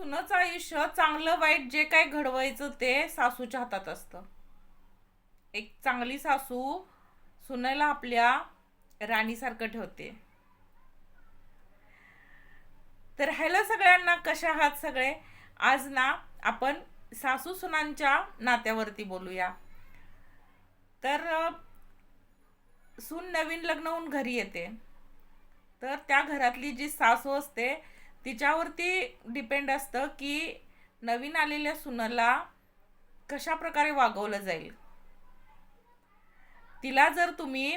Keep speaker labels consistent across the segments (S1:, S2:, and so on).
S1: सुनाचं आयुष्य चांगलं वाईट जे काय घडवायचं ते सासूच्या हातात असतं. एक चांगली सासू सुनेला आपल्या राणीसारखं ठेवते. तर हॅलो सगळ्यांना, कशा आहात सगळे? आज ना आपण सासू सुनांच्या नात्यावरती बोलूया. तर सून नवीन लग्न होऊन घरी येते, तर त्या घरातली जी सासू असते तिच्यावरती डिपेंड असतं की नवीन आलेल्या सुनाला कशा प्रकारे वागवलं जाईल. तिला जर तुम्ही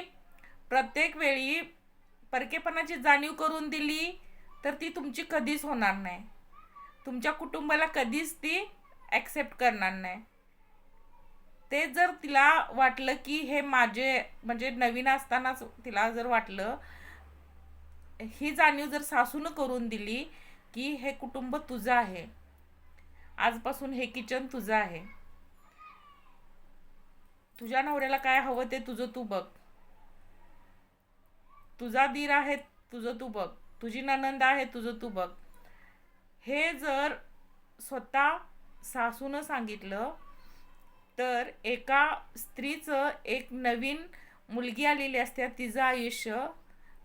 S1: प्रत्येक वेळी परकेपणाची जाणीव करून दिली तर ती तुमची कधीच होणार नाही. तुमच्या कुटुंबाला कधीच ती ॲक्सेप्ट करणार नाही. ते जर तिला वाटलं की हे माझे म्हणजे नवीन असतानाच तिला जर वाटलं, ही जाणीव जर सासूनं करून दिली की हे कुटुंब तुझं आहे, आजपासून हे किचन तुझं आहे, तुझ्या नवऱ्याला काय हवं ते तुझं तू बघ, तुझा दीर आहे तुझं तू बघ, तुझी ननंद आहे तुझं तू बघ, हे जर स्वतः सासूनं सांगितलं तर एका स्त्रीचं एक नवीन मुलगी आलेली असते, तिचं आयुष्य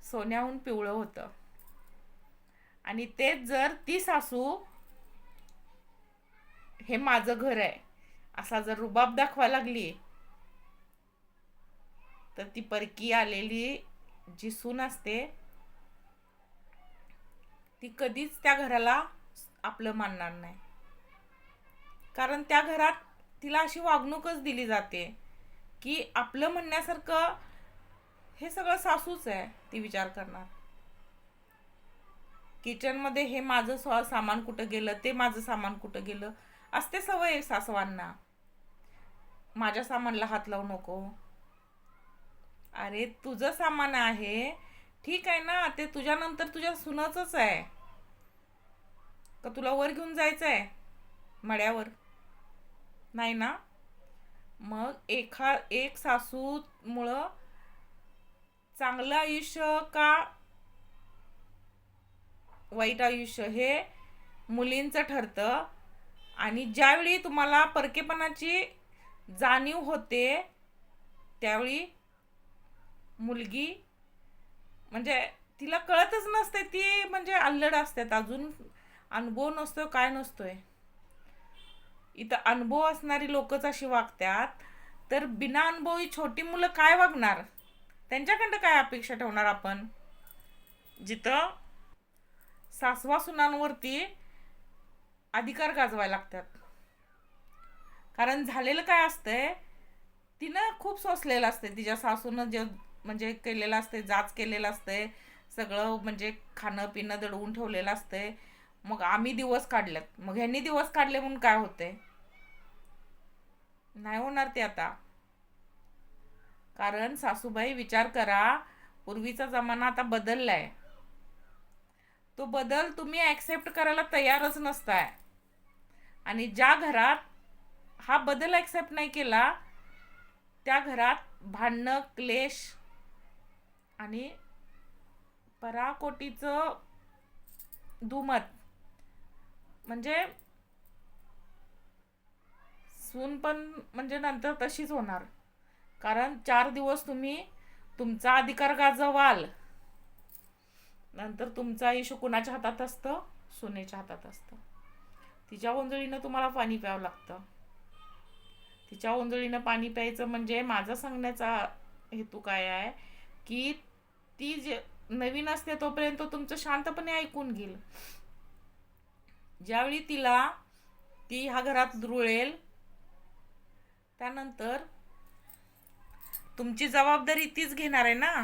S1: सोन्याहून पिवळं होतं. आणि तेच जर ती सासू हे माझं घर आहे असा जर रुबाब दाखवा लागली तर ती परकी आलेली जी सून असते ती कधीच त्या घराला आपलं मानणार नाही. कारण त्या घरात तिला अशी वागणूकच दिली जाते की आपलं म्हणण्यासारखं हे सगळं सासूच आहे. ती विचार करणार किचनमध्ये हे माझं सामान कुठं गेलं, ते माझं सामान कुठं गेलं, असते सवय सासवांना. माझ्या सामानला हात लावू नको. अरे तुझं सामान आहे, ठीक आहे ना, ते तुझ्यानंतर तुझ्या सुनाचंच आहे का? तुला वर घेऊन जायचं आहे मड्यावर? नाही ना. मग एक सासूमुळं चांगलं आयुष्य का वाईट आयुष्य हे मुलींचं ठरतं. आणि ज्यावेळी तुम्हाला परकेपणाची जाणीव होते त्यावेळी मुलगी म्हणजे तिला कळतच नसते, ती म्हणजे अल्लड असतात, अजून अनुभव नसतो, काय नसतोय. इथं अनुभव असणारी लोकच अशी वागतात, तर बिना अनुभवी छोटी मुलं काय वागणार? त्यांच्याकडं काय अपेक्षा ठेवणार आपण? जिथं सासवा सुनांवरती अधिकार गाजवायला लागतात. कारण झालेलं काय असतंय, तिनं खूप सोसलेलं असते, तिच्या सासूनं जे म्हणजे केलेलं असते, जाच केलेलं असते, सगळं म्हणजे खाणं पिणं दडवून ठेवलेलं असते. मग आम्ही दिवस काढलेत, मग ह्यांनी दिवस काढले म्हणून काय होते? नाही होणार ते आता. कारण सासूबाई विचार करा, पूर्वीचा जमाना आता बदललाय. तो बदल तुम्ही ॲक्सेप्ट करायला तयारच नसताय. आणि ज्या घरात हा बदल ॲक्सेप्ट नाही केला त्या घरात भांडणं, क्लेश आणि पराकोटीचं दुमत. म्हणजे सून पण म्हणजे नंतर तशीच होणार. कारण 4 दिवस तुम्ही तुमचा अधिकार गाजवाल, नंतर तुमचं आयुष्य कुणाच्या हातात असतं? सुनेच्या हातात असतं. तिच्या ओंजळीनं तुम्हाला पाणी प्यावं लागतं. तिच्या ओंजळीनं पाणी प्यायचं म्हणजे माझा सांगण्याचा हेतू काय आहे की ती जे नवीन असते तोपर्यंत तुमचं शांतपणे ऐकून घेईल. ज्यावेळी ती ह्या घरात रुळेल त्यानंतर तुमची जबाबदारी तीच घेणार आहे ना.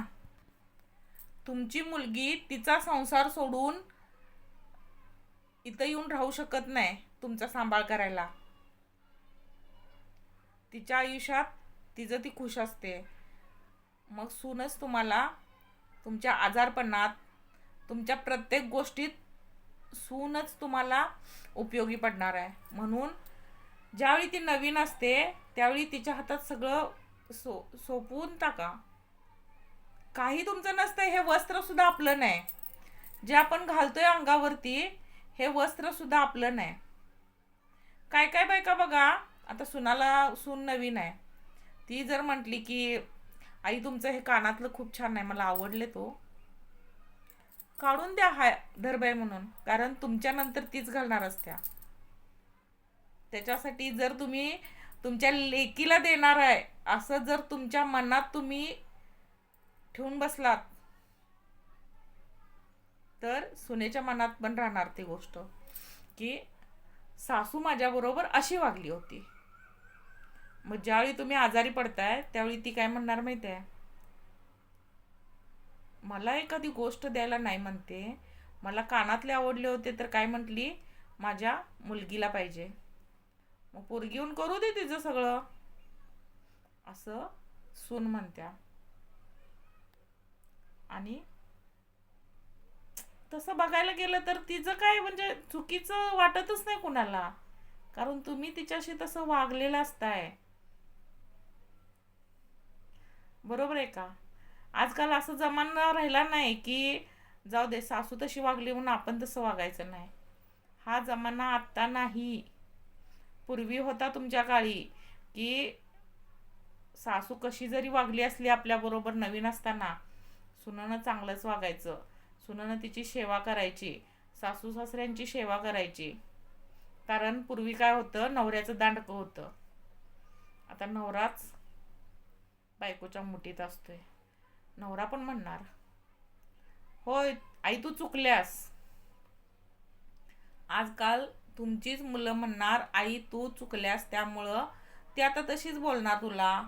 S1: तुमची मुलगी तिचा संसार सोडून इथं येऊन राहू शकत नाही तुमचा सांभाळ करायला. तिच्या आयुष्यात तिचं ती खुश असते. मग सूनच तुम्हाला तुमच्या आजारपणात, तुमच्या प्रत्येक गोष्टीत सूनच तुम्हाला उपयोगी पडणार आहे. म्हणून ज्यावेळी ती नवीन असते त्यावेळी तिच्या हातात सगळं सोपवून टाका. काही तुमचं नसतं, हे वस्त्र सुद्धा आपलं नाही. जे आपण घालतोय अंगावरती हे वस्त्र सुद्धा आपलं नाही. काय काय बायका बघा, आता सुनाला सून नवीन आहे, ती जर म्हटली की आई तुमचं हे कानातलं खूप छान आहे, मला आवडले, तो काढून द्या हाय धरबाई म्हणून, कारण तुमच्या नंतर तीच घालणार असत्या. त्याच्यासाठी जर तुम्ही तुमच्या लेकीला देणार आहे असं जर तुमच्या मनात तुम्ही ठेवून बसलात, तर सुनेच्या मनात पण राहणार ती गोष्ट की सासू माझ्याबरोबर अशी वागली होती. मग ज्यावेळी तुम्ही आजारी पडताय त्यावेळी ती काय म्हणणार माहिती आहे, मला एखादी गोष्ट द्यायला नाही म्हणते, मला कानातले आवडले होते तर काय म्हटली, माझ्या मुलगीला पाहिजे, मग पोरगी येऊन करू दे तिचं सगळं, असं सून म्हणत्या. आणि तसं बघायला गेलं तर तिचं काय म्हणजे चुकीचं वाटतच नाही कुणाला, कारण तुम्ही तिच्याशी तसं वागलेलं असताय. बरोबर आहे का? आजकाल असं जमाना राहिला नाही की जाऊ दे सासू तशी वागली म्हणून आपण तसं वागायचं नाही. हा जमाना आत्ता नाही. पूर्वी होता तुमच्या काळी की सासू कशी जरी वागली असली आपल्याबरोबर नवीन असताना, सुनेनं चांगलंच वागायचं, सुनेनं तिची सेवा करायची, सासू सासऱ्यांची सेवा करायची. कारण पूर्वी काय होतं, नवऱ्याचं दांडकं होतं. आता नवराच बायकोच्या मुठीत असतोय. नवरा पण म्हणणार, होय आई तू चुकल्यास. आजकाल तुमचीच मुलं म्हणणार आई तू चुकल्यास, त्यामुळं ती आता तशीच बोलणार तुला.